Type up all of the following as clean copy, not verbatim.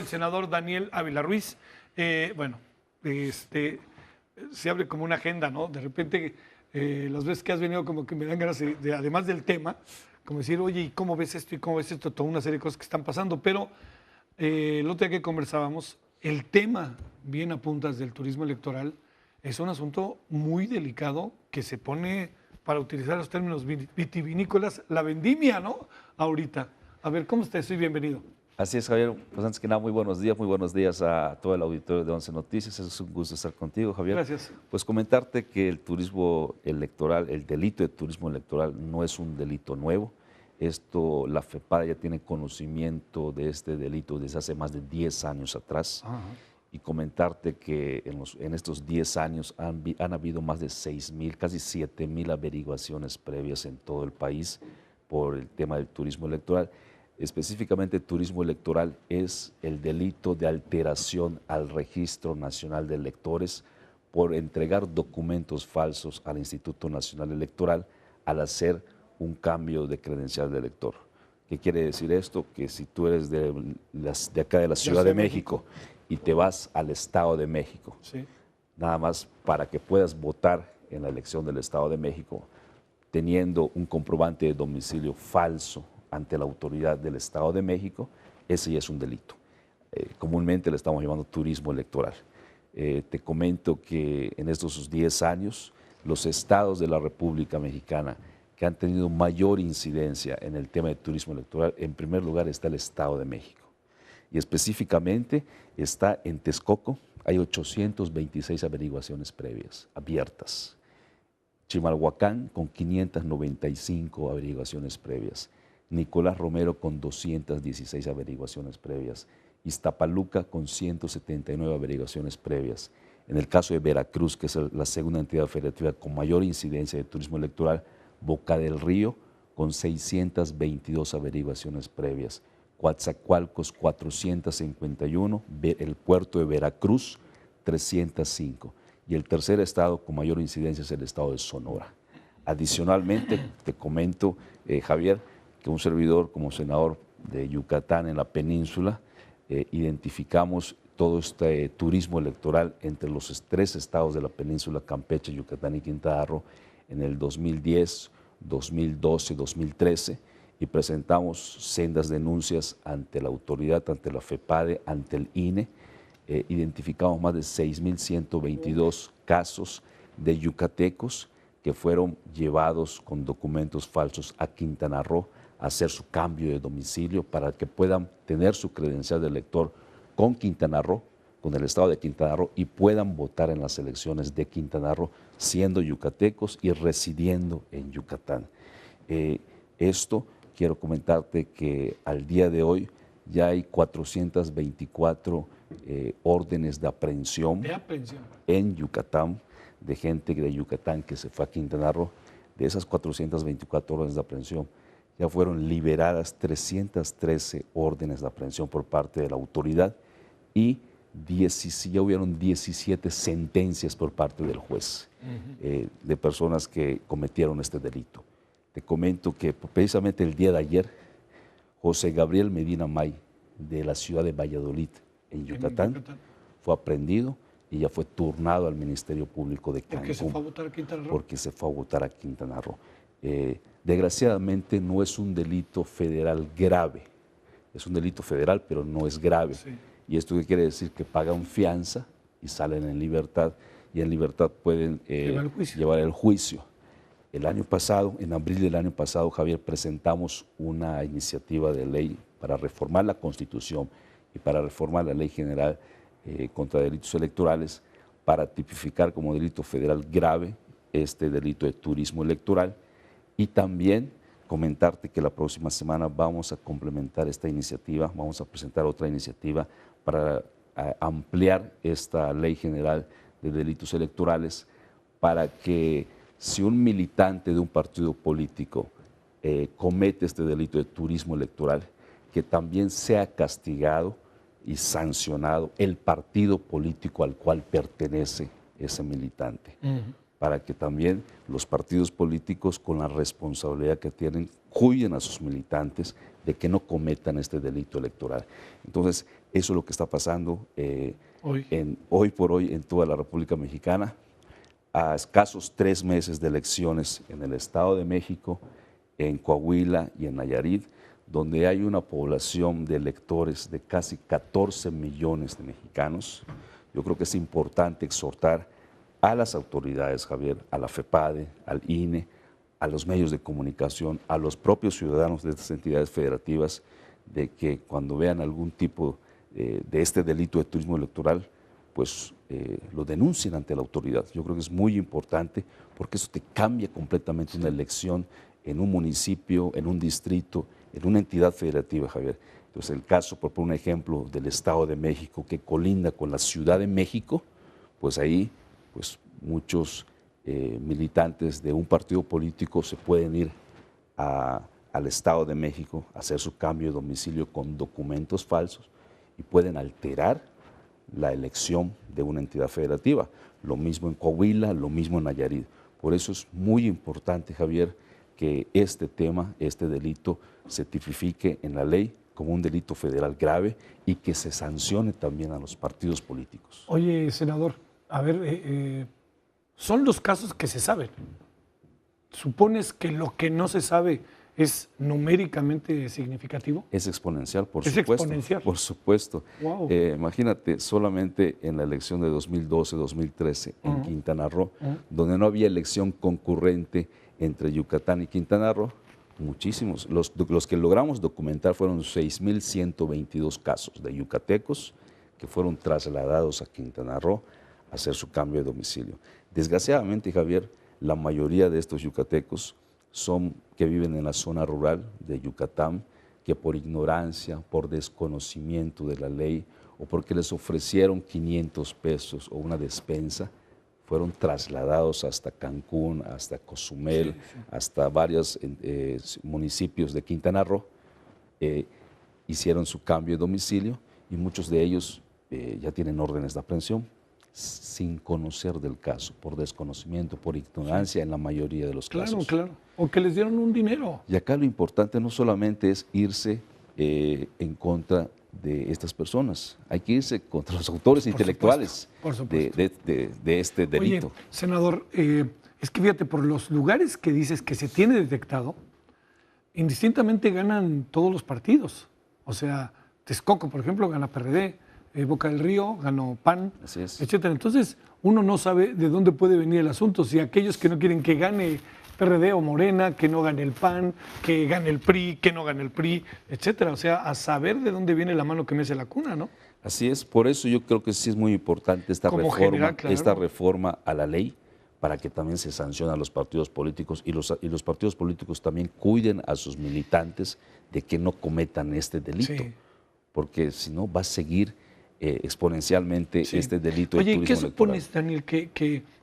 el senador Daniel Ávila Ruiz. Bueno, se abre como una agenda, ¿no? De repente, las veces que has venido como que me dan ganas además del tema, como decir, oye, ¿y cómo ves esto? ¿Y cómo ves esto? Toda una serie de cosas que están pasando, pero el otro día que conversábamos, el tema, bien apuntas, del turismo electoral, es un asunto muy delicado que se pone, para utilizar los términos vitivinícolas, la vendimia, ¿no? Ahorita. A ver, ¿cómo estás? Soy bienvenido. Así es, Javier. Pues antes que nada, muy buenos días a todo el auditorio de 11 Noticias. Es un gusto estar contigo, Javier. Gracias. Pues comentarte que el turismo electoral, el delito de turismo electoral no es un delito nuevo. Esto, la FEPADE ya tiene conocimiento de este delito desde hace más de 10 años atrás. Ajá. Y comentarte que en estos 10 años han habido más de 6,000, casi 7,000 averiguaciones previas en todo el país por el tema del turismo electoral. Específicamente, turismo electoral es el delito de alteración al Registro Nacional de Electores por entregar documentos falsos al Instituto Nacional Electoral al hacer un cambio de credencial de elector. ¿Qué quiere decir esto? Que si tú eres de acá de la Ciudad de México y te vas al Estado de México, sí, nada más para que puedas votar en la elección del Estado de México, teniendo un comprobante de domicilio falso ante la autoridad del Estado de México, ese ya es un delito. Comúnmente le estamos llamando turismo electoral. Te comento que en estos 10 años, los estados de la República Mexicana que han tenido mayor incidencia en el tema de turismo electoral, en primer lugar está el Estado de México. Y específicamente está en Texcoco, hay 826 averiguaciones previas, abiertas. Chimalhuacán con 595 averiguaciones previas. Nicolás Romero con 216 averiguaciones previas. Iztapaluca con 179 averiguaciones previas. En el caso de Veracruz, que es la segunda entidad federativa con mayor incidencia de turismo electoral, Boca del Río con 622 averiguaciones previas. Coatzacoalcos 451, el puerto de Veracruz 305. Y el tercer estado con mayor incidencia es el estado de Sonora. Adicionalmente, te comento, Javier, que un servidor como senador de Yucatán en la península, identificamos todo este turismo electoral entre los 3 estados de la península, Campeche, Yucatán y Quintana Roo, en el 2010, 2012, 2013, y presentamos sendas denuncias ante la autoridad, ante la FEPADE, ante el INE. Identificamos más de 6,122 casos de yucatecos que fueron llevados con documentos falsos a Quintana Roo a hacer su cambio de domicilio para que puedan tener su credencial de elector con Quintana Roo, con el estado de Quintana Roo, y puedan votar en las elecciones de Quintana Roo siendo yucatecos y residiendo en Yucatán. Esto quiero comentarte que al día de hoy ya hay 424 órdenes de aprehensión en Yucatán, de gente de Yucatán que se fue a Quintana Roo. De esas 424 órdenes de aprehensión, ya fueron liberadas 313 órdenes de aprehensión por parte de la autoridad y ya hubieron 17 sentencias por parte del juez de personas que cometieron este delito. Te comento que precisamente el día de ayer, José Gabriel Medina May, de la ciudad de Valladolid, en Yucatán, fue aprehendido y ya fue turnado al Ministerio Público de Cancún. ¿Por qué se fue a votar a Quintana Roo? Porque se fue a votar a Quintana Roo. Desgraciadamente no es un delito federal grave. Es un delito federal, pero no es grave. Sí. ¿Y esto qué quiere decir? Que pagan fianza y salen en libertad, y en libertad pueden llevar el juicio. El año pasado, en abril del año pasado, Javier, presentamos una iniciativa de ley para reformar la Constitución y para reformar la Ley General contra Delitos Electorales para tipificar como delito federal grave este delito de turismo electoral. Y también comentarte que la próxima semana vamos a complementar esta iniciativa, vamos a presentar otra iniciativa para ampliar esta Ley General de Delitos Electorales para que si un militante de un partido político comete este delito de turismo electoral, que también sea castigado y sancionado el partido político al cual pertenece ese militante. Para que también los partidos políticos, con la responsabilidad que tienen, cuiden a sus militantes de que no cometan este delito electoral. Entonces, Eso es lo que está pasando Hoy. hoy por hoy en toda la República Mexicana. A escasos 3 meses de elecciones en el Estado de México, en Coahuila y en Nayarit, donde hay una población de electores de casi 14 millones de mexicanos, yo creo que es importante exhortar a las autoridades, Javier, a la FEPADE, al INE, a los medios de comunicación, a los propios ciudadanos de estas entidades federativas, de que cuando vean algún tipo de este delito de turismo electoral, pues lo denuncien ante la autoridad. Yo creo que es muy importante porque eso te cambia completamente una elección en un municipio, en un distrito, en una entidad federativa, Javier. Entonces, el caso, por poner un ejemplo, del Estado de México, que colinda con la Ciudad de México, pues ahí pues, muchos militantes de un partido político se pueden ir al Estado de México a hacer su cambio de domicilio con documentos falsos y pueden alterar la elección de una entidad federativa. Lo mismo en Coahuila, lo mismo en Nayarit. Por eso es muy importante, Javier, que este tema, este delito, se tipifique en la ley como un delito federal grave y que se sancione también a los partidos políticos. Oye, senador, a ver, son los casos que se saben. ¿Supones que lo que no se sabe es numéricamente significativo? Es exponencial, por ¿Es supuesto. exponencial? Por supuesto. Wow. Imagínate, solamente en la elección de 2012-2013 en Quintana Roo, donde no había elección concurrente entre Yucatán y Quintana Roo, muchísimos. Los que logramos documentar fueron 6,122 casos de yucatecos que fueron trasladados a Quintana Roo a hacer su cambio de domicilio. Desgraciadamente, Javier, la mayoría de estos yucatecos son que viven en la zona rural de Yucatán, que por ignorancia, por desconocimiento de la ley o porque les ofrecieron 500 pesos o una despensa, fueron trasladados hasta Cancún, hasta Cozumel, hasta varios municipios de Quintana Roo, hicieron su cambio de domicilio y muchos de ellos ya tienen órdenes de aprehensión sin conocer del caso, por desconocimiento, por ignorancia en la mayoría de los casos. Claro. O que les dieron un dinero. Y acá lo importante no solamente es irse en contra de estas personas, hay que irse contra los autores intelectuales de este delito. Oye, senador, es que fíjate, por los lugares que dices que se tiene detectado, indistintamente ganan todos los partidos. O sea, Texcoco, por ejemplo, gana PRD, Boca del Río ganó PAN, etcétera. Entonces, uno no sabe de dónde puede venir el asunto. Si aquellos que no quieren que gane PRD o Morena, que no gane el PAN, que gane el PRI, que no gane el PRI, etcétera. O sea, a saber de dónde viene la mano que mece la cuna, ¿no? Así es, por eso yo creo que sí es muy importante esta reforma a la ley para que también se sancione a los partidos políticos y los partidos políticos también cuiden a sus militantes de que no cometan este delito, porque si no va a seguir exponencialmente este delito. Oye, de turismo ¿qué supones, Daniel?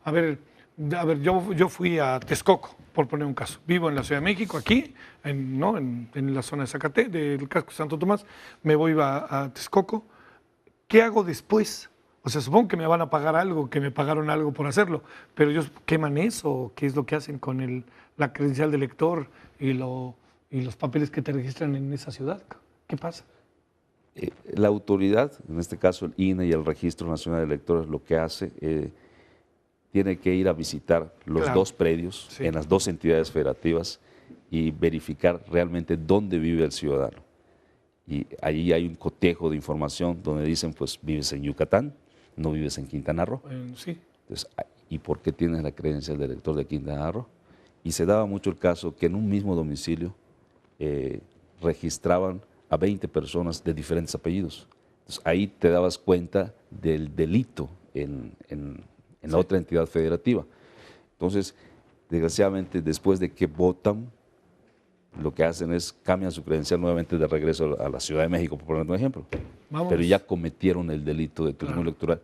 A ver, yo fui a Texcoco, por poner un caso. Vivo en la Ciudad de México, aquí, en la zona de Zacatecas, del casco de Santo Tomás. Me voy a Texcoco. ¿Qué hago después? O sea, supongo que me van a pagar algo, que me pagaron algo por hacerlo, pero ellos queman eso, ¿qué es lo que hacen con la credencial de elector y los papeles que te registran en esa ciudad? ¿Qué pasa? La autoridad, en este caso el INE y el Registro Nacional de Electores, lo que hace, tiene que ir a visitar los dos predios en las dos entidades federativas y verificar realmente dónde vive el ciudadano. Y ahí hay un cotejo de información donde dicen, pues vives en Yucatán, no vives en Quintana Roo. Sí. Entonces, ¿y por qué tienes la credencial de elector de Quintana Roo? Y se daba mucho el caso que en un mismo domicilio registraban a 20 personas de diferentes apellidos. Entonces, ahí te dabas cuenta del delito en la otra entidad federativa. Entonces, desgraciadamente, después de que votan, lo que hacen es cambian su credencial nuevamente de regreso a la Ciudad de México, por poner un ejemplo. Pero ya cometieron el delito de turismo electoral.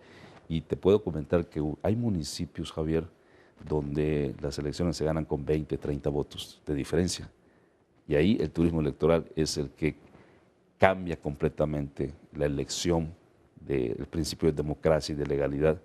Y te puedo comentar que hay municipios, Javier, donde las elecciones se ganan con 20, 30 votos de diferencia. Y ahí el turismo electoral es el que cambia completamente la elección del principio de democracia y de legalidad,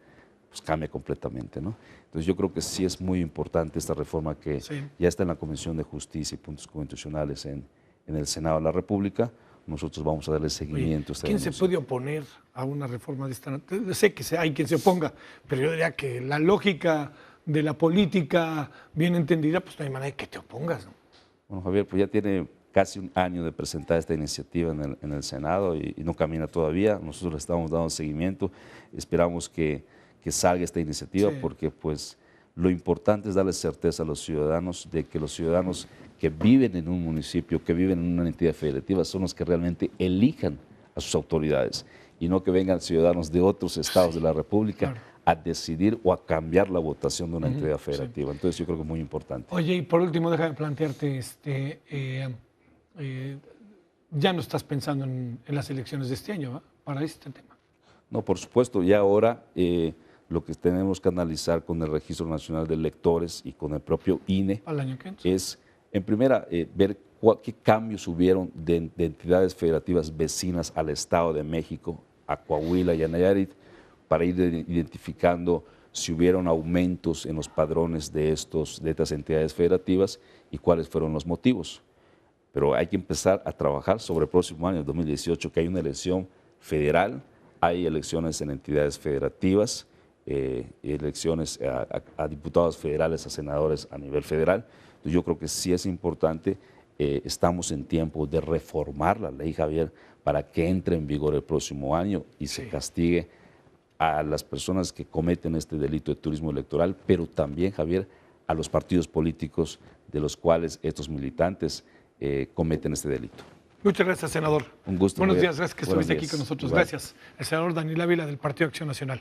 pues cambia completamente, ¿no? Entonces yo creo que sí es muy importante esta reforma que ya está en la Comisión de Justicia y Puntos Constitucionales en el Senado de la República, nosotros vamos a darle seguimiento a esta ¿Quién se denuncia. puede oponer a una reforma de esta naturaleza? Sé que hay quien se oponga, pero yo diría que la lógica de la política bien entendida, pues no hay manera de que te opongas, ¿no? Bueno, Javier, pues ya tiene casi un año de presentar esta iniciativa en el Senado y no camina todavía. Nosotros le estamos dando seguimiento. Esperamos que salga esta iniciativa Sí. porque pues lo importante es darle certeza a los ciudadanos de que los ciudadanos que viven en un municipio, que viven en una entidad federativa, son los que realmente elijan a sus autoridades y no que vengan ciudadanos de otros estados de la República Claro. a decidir o a cambiar la votación de una entidad federativa. Entonces yo creo que es muy importante. Oye, y por último, déjame plantearte, ya no estás pensando en las elecciones de este año, ¿va? Para este tema. No, por supuesto, ya ahora lo que tenemos que analizar con el Registro Nacional de Electores y con el propio INE Al año que entra. es, en primera, ver qué cambios hubieron de entidades federativas vecinas al Estado de México, a Coahuila y a Nayarit, para ir identificando si hubieron aumentos en los padrones de estas entidades federativas y cuáles fueron los motivos. Pero hay que empezar a trabajar sobre el próximo año, 2018, que hay una elección federal, hay elecciones en entidades federativas, elecciones a diputados federales, a senadores a nivel federal. Entonces yo creo que sí es importante, estamos en tiempo de reformar la ley, Javier, para que entre en vigor el próximo año y se castigue a las personas que cometen este delito de turismo electoral, pero también, Javier, a los partidos políticos de los cuales estos militantes cometen este delito. Muchas gracias, senador. Un gusto. Buenos Javier. días, gracias que Buenos estuviste aquí días. con nosotros. Igual. Gracias. El senador Daniel Ávila del Partido Acción Nacional.